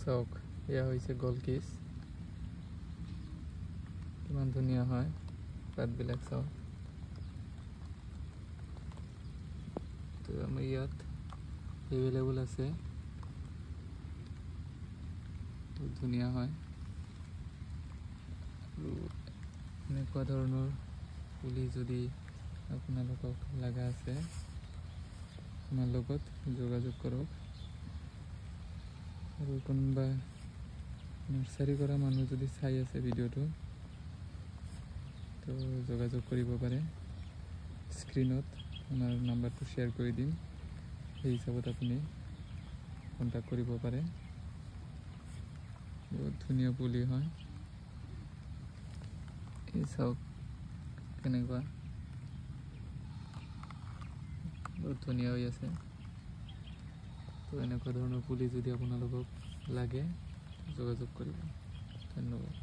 চাওক এয়া হৈছে গলকিছ কিমান ধুনীয়া হয় পাতবিলাক চাওক তো আমাৰ ইয়াত এভেইলেবল আছে বহুত ধুনীয়া হয় আৰু এনেকুৱা ধৰণৰ পুলি যদি আপোনালোকক লগা আছে আমাৰ লগত যোগাযোগ কৰক আৰু কোনোবা নাৰ্চাৰী কৰা মানুহ যদি চাই আছে ভিডিঅ'টো তো যোগাযোগ কৰিব পাৰে স্ক্ৰীনত আমাৰ নাম্বাৰটো শ্বেয়াৰ কৰি দিম সেই হিচাপত আপুনি কণ্টেক্ট কৰিব পাৰে বহুত ধুনীয়া পুলি হয় এই চাওক কেনেকুৱা বহুত ধুনীয়া হৈ আছে তো এনেকুৱা ধৰণৰ পুলি যদি আপোনালোকক লাগে যোগাযোগ কৰিব ধন্যবাদ।